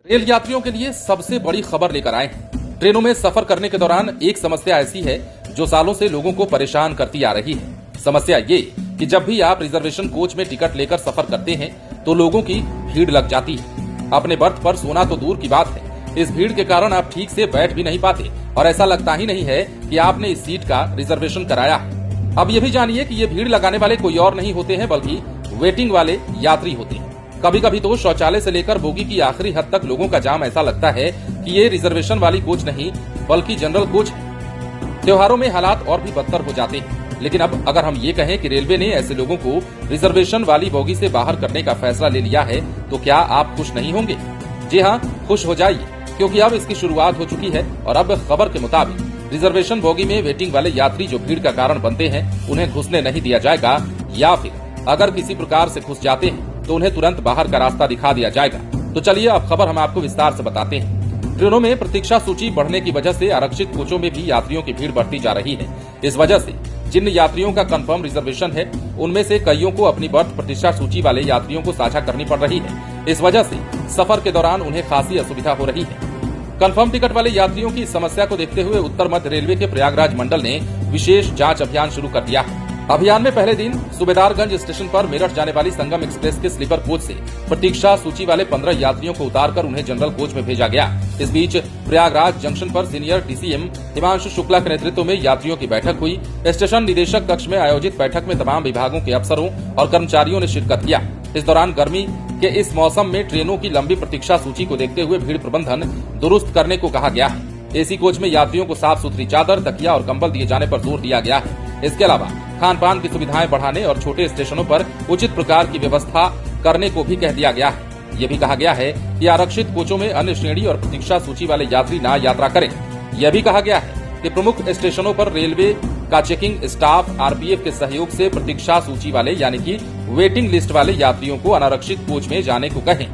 Rail यात्रियों के लिए सबसे बड़ी खबर लेकर आए हैं। ट्रेनों में सफर करने के दौरान एक समस्या ऐसी है जो सालों से लोगों को परेशान करती आ रही है। समस्या ये कि जब भी आप रिजर्वेशन कोच में टिकट लेकर सफर करते हैं तो लोगों की भीड़ लग जाती है। अपने बर्थ पर सोना तो दूर की बात है, इस भीड़ के कारण आप ठीक से बैठ भी नहीं पाते और ऐसा लगता ही नहीं है कि आपने इस सीट का रिजर्वेशन कराया है। अब ये भी जानिए कि ये भीड़ लगाने वाले कोई और नहीं होते हैं बल्कि वेटिंग वाले यात्री होते हैं। कभी कभी तो शौचालय से लेकर बोगी की आखिरी हद तक लोगों का जाम ऐसा लगता है कि ये रिजर्वेशन वाली कोच नहीं बल्कि जनरल कोच है। त्योहारों में हालात और भी बदतर हो जाते हैं, लेकिन अब अगर हम ये कहें कि रेलवे ने ऐसे लोगों को रिजर्वेशन वाली बोगी से बाहर करने का फैसला ले लिया है तो क्या आप खुश नहीं होंगे? जी हाँ, खुश हो जाइए, क्योंकि अब इसकी शुरुआत हो चुकी है और अब खबर के मुताबिक रिजर्वेशन बोगी में वेटिंग वाले यात्री जो भीड़ का कारण बनते हैं उन्हें घुसने नहीं दिया जाएगा, या फिर अगर किसी प्रकार से घुस जाते हैं तो उन्हें तुरंत बाहर का रास्ता दिखा दिया जाएगा। तो चलिए अब खबर हम आपको विस्तार से बताते हैं। ट्रेनों में प्रतीक्षा सूची बढ़ने की वजह से आरक्षित कोचों में भी यात्रियों की भीड़ बढ़ती जा रही है। इस वजह से जिन यात्रियों का कंफर्म रिजर्वेशन है उनमें से कईयों को अपनी बर्थ प्रतीक्षा सूची वाले यात्रियों को साझा करनी पड़ रही है। इस वजह से सफर के दौरान उन्हें खासी असुविधा हो रही है। कंफर्म टिकट वाले यात्रियों की इस समस्या को देखते हुए उत्तर मध्य रेलवे के प्रयागराज मंडल ने विशेष जांच अभियान शुरू कर दिया है। अभियान में पहले दिन सुबेदारगंज स्टेशन पर मेरठ जाने वाली संगम एक्सप्रेस के स्लीपर कोच से प्रतीक्षा सूची वाले 15 यात्रियों को उतारकर उन्हें जनरल कोच में भेजा गया। इस बीच प्रयागराज जंक्शन पर सीनियर डीसीएम हिमांशु शुक्ला के नेतृत्व में यात्रियों की बैठक हुई। स्टेशन निदेशक कक्ष में आयोजित बैठक में तमाम विभागों के अफसरों और कर्मचारियों ने शिरकत किया। इस दौरान गर्मी के इस मौसम में ट्रेनों की लंबी प्रतीक्षा सूची को देखते हुए भीड़ प्रबंधन दुरुस्त करने को कहा गया है। एसी कोच में यात्रियों को साफ सुथरी चादर, तकिया और कंबल दिए जाने पर जोर दिया गया है। इसके अलावा खान पान की सुविधाएं बढ़ाने और छोटे स्टेशनों पर उचित प्रकार की व्यवस्था करने को भी कह दिया गया है। ये भी कहा गया है कि आरक्षित कोचों में अन्य श्रेणी और प्रतीक्षा सूची वाले यात्री न यात्रा करें। यह भी कहा गया है कि प्रमुख स्टेशनों पर रेलवे का चेकिंग स्टाफ आरपीएफ के सहयोग से प्रतीक्षा सूची वाले यानी कि वेटिंग लिस्ट वाले यात्रियों को अनारक्षित कोच में जाने को कहें।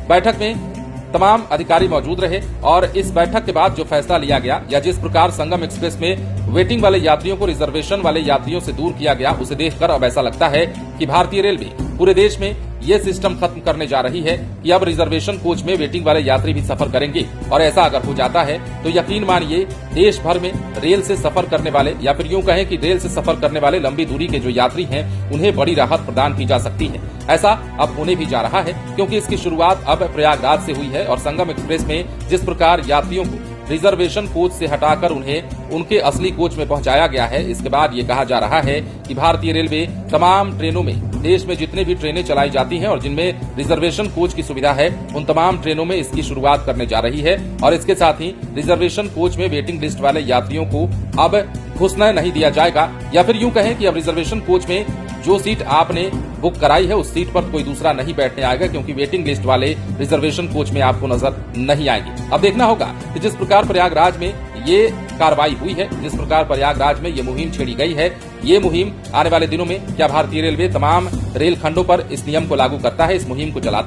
बैठक में तमाम अधिकारी मौजूद रहे और इस बैठक के बाद जो फैसला लिया गया या जिस प्रकार संगम एक्सप्रेस में वेटिंग वाले यात्रियों को रिजर्वेशन वाले यात्रियों से दूर किया गया, उसे देखकर अब ऐसा लगता है कि भारतीय रेलवे पूरे देश में ये सिस्टम खत्म करने जा रही है कि अब रिजर्वेशन कोच में वेटिंग वाले यात्री भी सफर करेंगे। और ऐसा अगर हो जाता है तो यकीन मानिए देश भर में रेल से सफर करने वाले या फिर यूं कहें कि रेल से सफर करने वाले लंबी दूरी के जो यात्री हैं उन्हें बड़ी राहत प्रदान की जा सकती है। ऐसा अब होने भी जा रहा है क्योंकि इसकी शुरुआत अब प्रयागराज से हुई है और संगम एक्सप्रेस में जिस प्रकार यात्रियों को रिजर्वेशन कोच से हटाकर उन्हें उनके असली कोच में पहुंचाया गया है, इसके बाद ये कहा जा रहा है कि भारतीय रेलवे तमाम ट्रेनों में देश में जितने भी ट्रेनें चलाई जाती हैं और जिनमें रिजर्वेशन कोच की सुविधा है उन तमाम ट्रेनों में इसकी शुरुआत करने जा रही है। और इसके साथ ही रिजर्वेशन कोच में वेटिंग लिस्ट वाले यात्रियों को अब घुसना नहीं दिया जाएगा, या फिर यूं कहें कि अब रिजर्वेशन कोच में जो सीट आपने बुक कराई है उस सीट पर कोई दूसरा नहीं बैठने आएगा, क्योंकि वेटिंग लिस्ट वाले रिजर्वेशन कोच में आपको नजर नहीं आएंगे। अब देखना होगा कि जिस प्रकार प्रयागराज में ये कार्रवाई हुई है, जिस प्रकार प्रयागराज में ये मुहिम छेड़ी गई है, ये मुहिम आने वाले दिनों में क्या भारतीय रेलवे तमाम रेल खंडों पर इस नियम को लागू करता है, इस मुहिम को चलाता है।